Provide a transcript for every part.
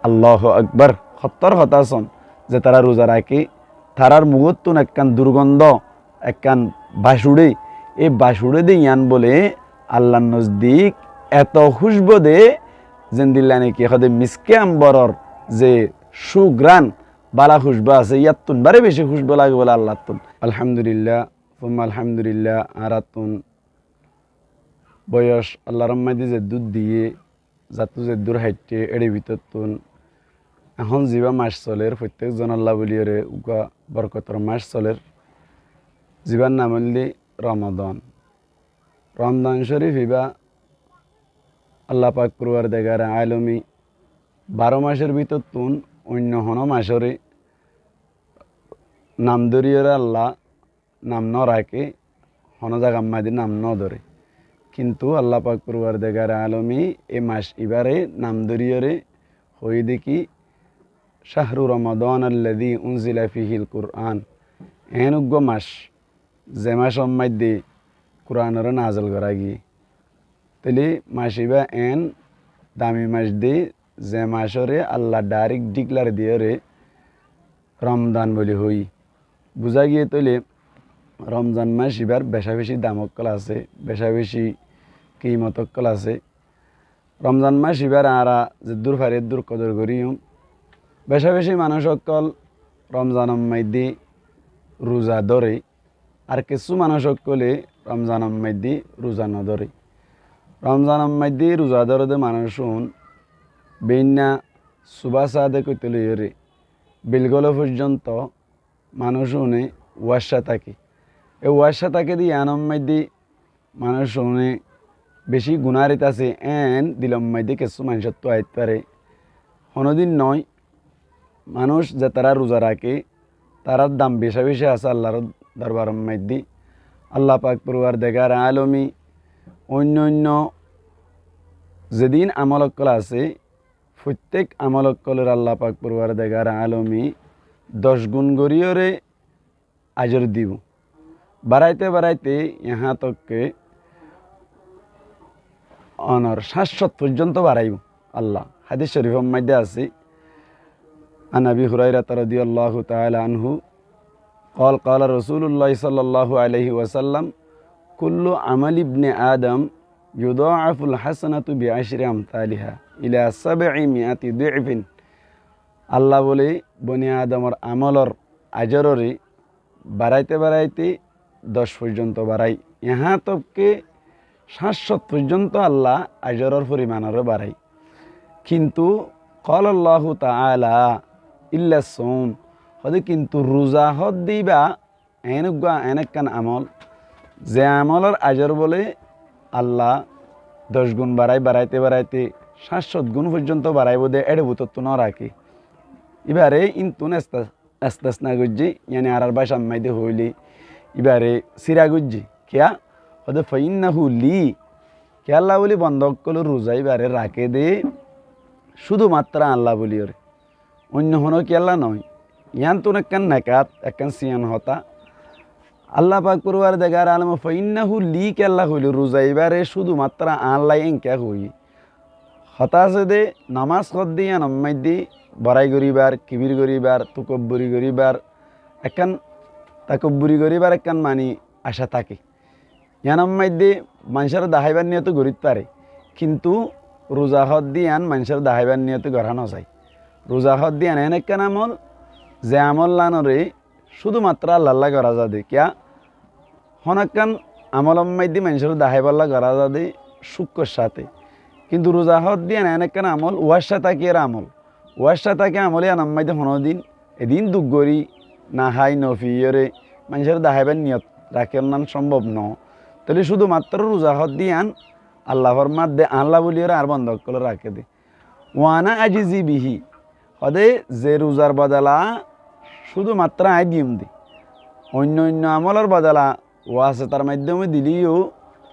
আল্লাহু আকবার সত্তর হতাশন যে তারা রোজা রাখি তারার মুহূর্তুন একখান দুর্গন্ধ একখান বাসুড়ে এই বাসুড়ে দিয়ে ইয়ান বলে আল্লাহ নজদিক এত খুশবো দে যেন দিল্লা নাকি হদে মিসকে আম্বরর যে সুগ্রান বালা খুশবো আছে ইয়াতুন বারে বেশি খুশবো লাগে বলে আল্লাহ তুন আলহামদুলিল্লাহ ফুম্মা আলহামদুলিল্লাহ আরাতুন বয়স আল্লাহ রহমাদি যে দুধ দিয়ে জাতু যে দূর হাইটে এড়ে ভিতর তুন এখন যিবা মাস চলের প্রত্যেকজন আল্লাহ বলিয়রে উগা বরকতর মাস চলের যিবার নাম হলি রমাদান রমদান শরীফ ইবা আল্লাহ পাক পূর্বার দেগার আলমী 12 মাসের ভিতর তুন অন্য হন মাসরে নাম ধরিয়রে আল্লাহ নাম ন রাখে হন জায়গা মাদি নাম ন ধরে কিন্তু আল্লাহ পাক পূর্বার দেগার আলমী এ মাস ইবারে নাম ধরিয়রে হই দেখি শাহরু রমাদান আল্লাযী উনজিলা ফীহিল কুরআন এন উগ্র মাস যে মাস মধ্যে কোরআনের নাজল করা গিয়ে তাহলে মাস ইবা এন দামি মাস দিয়ে যে মাসরে আল্লাহ ডাইরেক্ট ডিক্লার দিয়ে রে রমজান বলে হই বুঝা গিয়ে তৈলে রমজান মাস এবার বেশা বেশি দামকল আছে বেশা বেশি কিমতকল আছে রমজান মাস এবার আরা যে দূর ফারে দূর কদর করিও বেশা বেশি মানুষ সকল রমজান মধ্যে রোজা ধরে আর কিছু মানুষ সকলে রমজান মধ্যে রোজা নধরে রমজান মধ্যে রোজা ধরে মানুষ বেইনা সুবা সাদে কইতে লইরে বিলগল পর্যন্ত মানুষ উনি ওয়াসা থাকে এই ওয়াসা থাকে দিয়ে আনম মধ্যে মানুষ উনি বেশি গুণারিত আছে এন দিলম মধ্যে কিছু মানুষের তো আইতে পারে কোনোদিন নয় মানুষ যে তারা রোজা রাখে তারার দাম বেশা বেশি আছে আল্লাহর দরবার মধ্যে আল্লাহ পাক পূর্বার দেখার আলমী অন্য অন্য যেদিন আমলকল আছে প্রত্যেক আমলকলের আল্লাহ পাক পূর্বার দেখার আলমী 10 গুণ গড়িয়রে আজর দিব বাড়াইতে বাড়াইতে ইহা তককে অনর 700 পর্যন্ত বাড়াইব আল্লাহ হাদিস শরীফের মধ্যে আছে আন আবি হুরায়রা রাদিয়াল্লাহু তাআলা আনহু قال قال رسول الله صلى الله عليه وسلم كل عمل ابن آدم يضاعف الحسنة بعشر أمثالها إلى 700 ضعف আল্লাহ বলে বনি আদমর আমলর আজররে বাড়াইতে বাড়াইতে 10 পর্যন্ত বাড়াই ইহা তবকে 700 পর্যন্ত আল্লাহ আজরর পরিমাণরে বাড়াই কিন্তু قال الله تعالى إلا الصوم হদে কিন্তু রোজা হদ দিবা এনেকান আমল যে আমলর আজর বলে আল্লাহ 10 গুণ বাড়াই বাড়াইতে বাড়াইতে 700 গুণ পর্যন্ত বাড়াইব দে এড়ে বুতত্ব ন রাখি এবারে ইন্তুন আস্তাসনা গুজি ইয়ানি আর ভাষা মাইদে হইলি এবারে সিরা গুজি কিয়া হদে ফাইন্নাহু লি কে আল্লাহ বলি বন্ধ করল রোজা এবারে রাখে দে শুধুমাত্র আল্লাহ বলি ওরে অন্য হনো কি আল্লাহ নয় ইয়ান তো একখান নাকাত একখান সিয়ান হতা আল্লাহ পাক পূর্বার দেখার আলম ফাইন্নাহু লি কে আল্লাহ হইল রোজা এবারে শুধুমাত্র আল্লাহ এঙ্কা হই হতাশে দে নামাজ কদ দিয়া নম্মাই দি বড়াই করিবার কিবির করিবার তুকব্বরি করিবার একখান তাকব্বরি করিবার একখান মানি আশা থাকে ইয়ানম্মাই দি মানুষের দাহাইবার নিয়ত গরিত পারে কিন্তু রোজা হদ দিয়ান মানুষের দাহাইবার নিয়ত গড়ানো যায় রোজা হদ দিয়ান এন একখান আমল যে আমল লানরে শুধুমাত্র আল্লাহ করা যাবে কিয়া হনাক্কান আমলম্মাই দি মানুষের দাহাইবাল্লা করা যাবে শুক্কর সাথে কিন্তু রোজা হদ দিয়ে এনেকান আমল ওয়াসা তাকে এর আমল ওয়াসা তাকে আমলে আনাম্মাই দিয়ে হনদিন এদিন দুগরি না হাই নফিয়রে মানুষের দাহাইবার নিয়ত রাখের নান সম্ভব ন তাহলে শুধুমাত্র রোজা হদ দিয়ে আন আল্লাহর মাধ্যে আল্লাহ বলিয়ে আর বন্ধ করে রাখে দে ওয়ানা আজিজি বিহি হদে যে রোজার বদলা শুধুমাত্র আয় দিম দি অন্য অন্য আমলের বদলা ও আছে তার মাধ্যমে দিলিও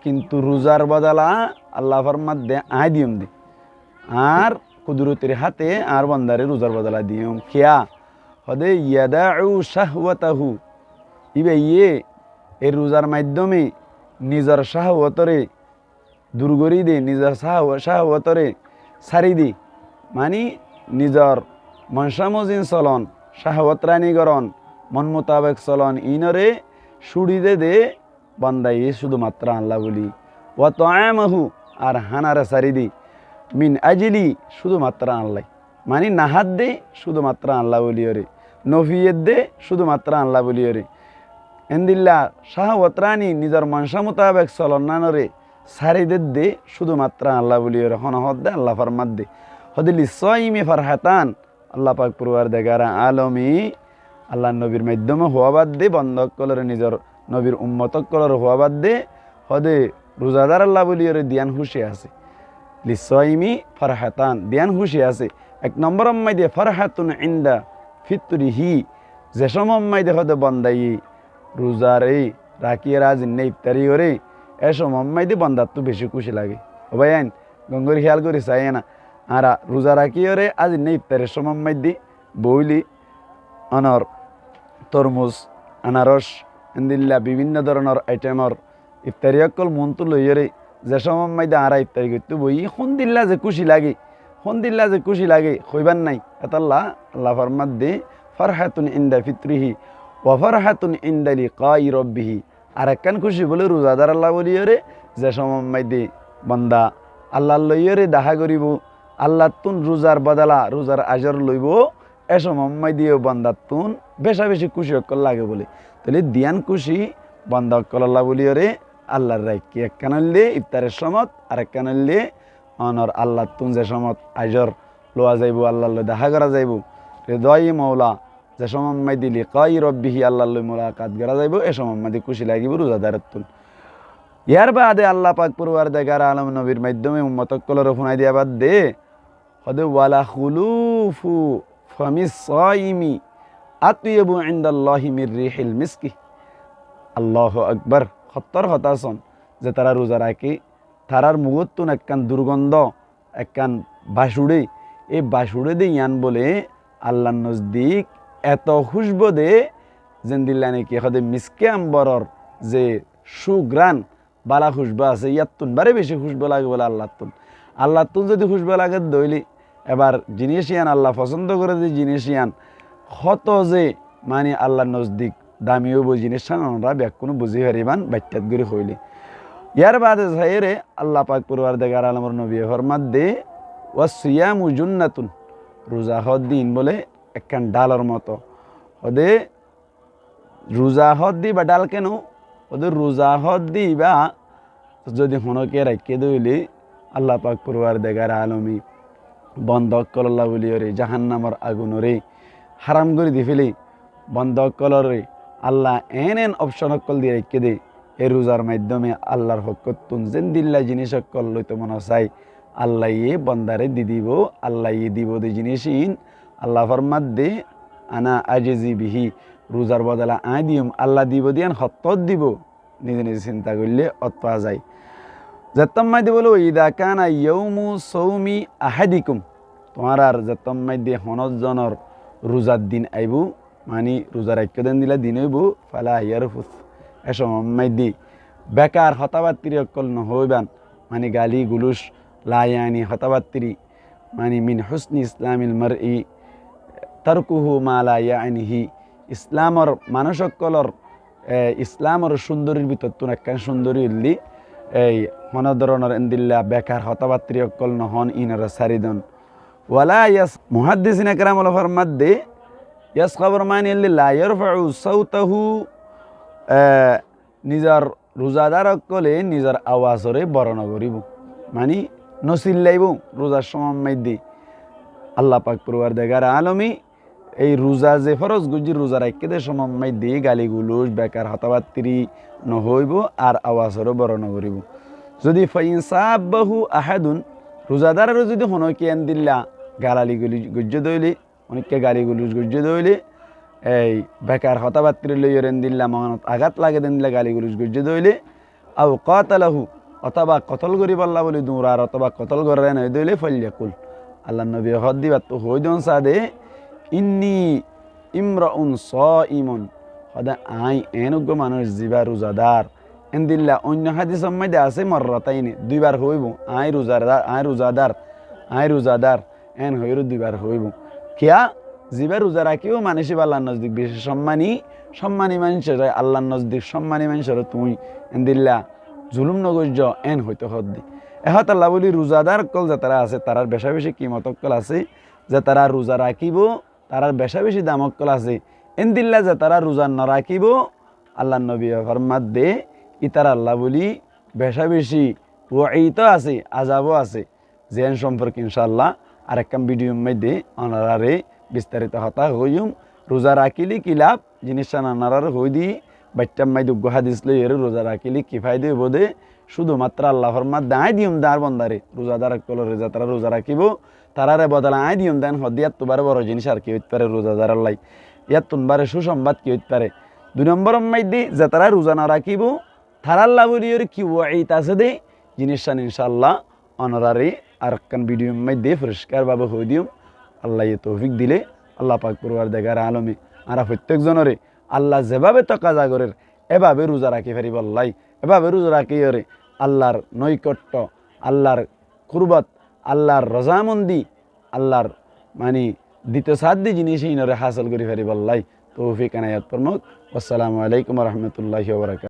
কিন্তু রোজার বদলা আল্লাহর মধ্যে আয় দিম দি আর কুদরতের হাতে আর বন্দারে রোজার বদলা দিম খেয়া হদে ইয়াদাউ শাহওয়াতাহু ইবে ইয়ে এই রোজার মাধ্যমে নিজের শাহওয়াতরে দূর করি দে নিজের শাহওয়াতরে সারি দি মানে নিজর মনসামজিন চলন শাহওয়াত রানীগরণ মন মোতাবেক চলন ইনরে সুড়িদে দে বান্দাই শুধুমাত্র আল্লাহ বলি ওয়া তাআমাহু আর হানারে সারিদি মিন আজলি শুধুমাত্র আল্লাহ মানে নাহাদ দে শুধুমাত্র আল্লাহ বলিয়রে নফিয়েদ দে শুধুমাত্র আল্লাহ বলিয়রে এন্দিল্লা শাহওয়াত রানী নিজর মনসা মোতাবেক চলন নানরে সারিদের দে শুধুমাত্র আল্লাহ বলিয়রে হনহদ দে আল্লাহ ফরমাদ দে হদিলি সয়িমে ফারহাতান আল্লাহ পাক পরওয়ারদিগার আলমী আল্লাহ নবীর মাধ্যমে হওয়াবাদ দে বন্ধকলরে নিজর নবীর উম্মতকলর হওয়াবাদ দে হদে রোজাদার আল্লাহ বলিয়রে দিয়ান খুশি আছে লিসয়মি ফারহাতান দিয়ান খুশি আছে এক নম্বর মাইদে ফারহাতুন ইনদা ফিতরিহি যে সময় মাইদে হদে বন্দাই রোজারে রাখিয়ে রাজ ইফতারি করে এ সময় মাইদে বন্দার তো বেশি খুশি লাগে ও ভাই আইন গঙ্গর খেয়াল করি চাই না আর রোজা রাখিয়ে আজ ইফতারের সময় মাইদি বইলি অনর তরমুজ আনারস এন্দিল্লা বিভিন্ন ধরনের আইটেমর ইফতারি অকল মনটো লইরে যে সময় মাইদে আরা ইফতারি করতে বই সন্দিল্লা যে খুশি লাগে সন্দিল্লা যে খুশি লাগে কইবার নাই এতাল্লাহ আল্লাহ ফরমাদ দে ফারহাতুন ইনদা ফিতরিহি ওয়া ফারহাতুন ইনদা লিকাই রব্বিহি আর একখান খুশি বলে রোজাদার আল্লাহ বলিয়রে যে সময় মাইদে বান্দা আল্লাহ লইরে দেখা করিব আল্লাহ তুন রোজার বদলা রোজার আজর লইব এ সময় মাইদিও বান্দার তুন বেশা বেশি খুশি অকল লাগে বলে তাহলে দিয়ান খুশি বান্দা অকল আল্লাহ বলিয়রে আল্লাহর রাখি একখানলে ইফতারের সমত আর একখানলে অনর আল্লাহ তুন যে সমত আজর লোয়া যাইব আল্লাহ দেখা করা যাইব হৃদয় মৌলা যে সময় মাইদি লিকাই রব্বিহি আল্লাহ মোলাকাত করা যাইব এ সময় মাইদি খুশি লাগিব রোজাদারের তুন ইয়ার বাদে আল্লাহ পাক পরওয়ারদিগার আলম নবীর মাধ্যমে উম্মতকলর ফোনাই দিয়া বাদ দে হদে ওয়ালা খুলুফু ফামিস সাইমি আতইয়াবু ইনদাল্লাহি মির রিহিল মিসকি আল্লাহু আকবার খত্তর হতাসন যে তারা রোজা রাখি তারার মুগতুন একখান দুর্গন্ধ একখান বাসুড়ে এই বাসুড়ে দে ইয়ান বলে আল্লাহ নজদিক এত খুশবু দে যেন দিল্লা নাকি হদে মিসকে আম্বরর যে সুগ্রান বালা খুশবু আছে ইয়াতুন বারে বেশি খুশবু লাগে বলে আল্লাহ তুন যদি খুশবু লাগে দইলি এবার জিনিস ইয়ান আল্লাহ পছন্দ করে যে জিনিস ইয়ান হত যে মানে আল্লাহ নজদিক দামিও বই জিনিস আমরা ব্যাকুনো বুঝি হারিবান বাচ্চাত করে হইলি ইয়ার বাদে যাইরে আল্লাহ পাক পরওয়ারদিগার আলমের নবী ফরমাত দে ওয়াসিয়ামু জুন্নাতুন রোজা হদ দিন বলে একখান ডালের মতো ওদে রোজা হদ দি বা ডাল কেন ওদের রোজা হদ দি বা যদি হনকে রাখে দইলি আল্লাহ পাক পরওয়ারদিগার আলমী বন্ধক কল্লা বলিয়রে জাহান্নামর আগুনরে হারাম করে দি ফেলি বন্ধক কলরে আল্লাহ এন অপশন অকল দিয়ে রেখে দে এই রোজার মাধ্যমে আল্লাহর হকতুন যেন দিল্লা জিনিস অকল লইতে মনে চাই আল্লাহ ইয়ে বন্দারে দি দিব আল্লাহ ইয়ে দিব দে জিনিস ইন আল্লাহ ফরমাদ দে আনা আজিজি বিহি রোজার বদলা আয় দিম আল্লাহ দিব দিয়ান হত্তত দিব নিজে নিজে চিন্তা করলে অত যায় জতম্মাই দি বলো ইদা কানা ইয়ৌমু সৌমি আহাদিকুম তোমার আর জতম্মাই দি হনজনের রোজার দিন আইবু মানে রোজার এক দিন দিলা দিন হইব ফালা ইয়ারফুস এসময় দি বেকার হতাবাত্তিরি অকল নহইবান মানে গালি গুলুস লায়ানি হতাবাত্তিরি মানে মিন হুসনি ইসলামিল মারই তারকুহু মা লা ইয়ানিহি ইসলামর মানুষ অকলর ইসলামর সুন্দরীর ভিতর তুন একখান সুন্দরী উল্লি এই মনে ধরনের এন্দিল্লা বেকার হতাবাত্তিরি অকল নহন ইনারা সারিদন ওয়ালা ইয়াস মুহাদ্দিসিন একরামুল ফরমাদ দে ইয়াস খবর মানে লা ইয়ারফাউ সাউতাহু নিজর রোজাদার অকলে নিজর আওয়াজরে বর্ণ করিব মানে নচিল্লাইব রোজার সময় দি আল্লাহ পাক পরওয়ারদিগার আলমী এই রোজা যে ফরজ গুজি রোজা রাখতে দে সময় দি গালি গুলুস বেকার হতাবাত্তিরি নহইব আর আওয়াজরে বর্ণ করিব যদি ফাইনসাবাহু আহাদুন রোজাদারেরও যদি হনকি আন দিল্লা গালালি গুলি গুজ্জ দইলি অনেককে গালি গুলুস গুজ্জ দইলি এই বেকার হতাবাত্তিরি লইরেন দিল্লা মনত আঘাত লাগে দেন দিল্লা গালি গুলুস গুজ্জ দইলি আও কাতালাহু অথবা কতল করিব আল্লাহ বলি দূরার অথবা কতল করে নয় দইলে ফল্যাকুল আল্লাহ নবী হদ দিবা তো হই দন সাদে ইন্নি ইমরাউন সাইমুন হদা আই এনগ্য মানুষ জিবা রোজাদার এন্দিল্লা অন্য হাদিসের মধ্যে আছে মররাতাইনি দুইবার হইব আই রোজাদার এন হইরও দুইবার হইব কিয়া জিবার রোজা রাখিও মানুষই আল্লাহর নজদিক বেশি সম্মানী মানুষের আল্লাহর নজদিক সম্মানী মানুষের তুমি এন্দিল্লা জুলুম নগর্য এন হইতে হদ্দি এহত আল্লাহ বলি রোজাদার কল যে তারা আছে তারার বেশা বেশি কিমতকল আছে যে তারা রোজা রাখিব তারার বেশা বেশি দামকল আছে এন্দিল্লা যে তারা রোজা নরাখিব আল্লাহ নবী ফরমাত দে ইতার আল্লাহ বলি বেশা বেশি ওয়াইতো আছে আজাবও আছে জেন সম্পর্কে ইনশাআল্লাহ আরেকখান ভিডিও মধ্যে অনারারে বিস্তারিত হতা হইম রোজা রাখিলি কি লাভ জিনিসটা নানার হই দি বাচ্চার মাই দুগ্গ হাদিস লই এর রোজা রাখিলি কি ফায়দা হইব দে শুধুমাত্র আল্লাহ ফরমাত দায় দিম দার বন্দারে রোজাদার কল রোজা তারা রোজা রাখিব তারারে বদলা আয় দিম দেন হদিয়াত তোবার বড় জিনিস আর কি হইতে পারে রোজাদার আল্লাহ ইয়াত তুনবারে সুসংবাদ কি হইতে পারে 2 নম্বর মধ্যে যে তারা রোজা না রাখিব তারা আল্লাহ বলি ওর কি ওয়াইত আছে দে জিনিসটা ইনশাআল্লাহ অনারারে আর একখান ভিডিও মধ্যে পরিষ্কারভাবে হই দিম আল্লাহ তৌফিক দিলে আল্লাহ পাক পরওয়ারদিগার আলমী আর প্রত্যেকজনরে আল্লাহ যেভাবে তকাজা করের এভাবে রোজা রাখি পারিব আল্লাহ এভাবে রোজা রাখি ওরে আল্লাহর নৈকট্য আল্লাহর কুরবত আল্লাহর রজামন্দি আল্লাহর মানে দ্বিতীয় সাধ্য জিনিস ইনরে হাসিল করি পারিব আল্লাহ তৌফিক আনায়াত প্রমুখ আসসালামু আলাইকুম রহমতুল্লাহি ওয়া বারাকাতুহু।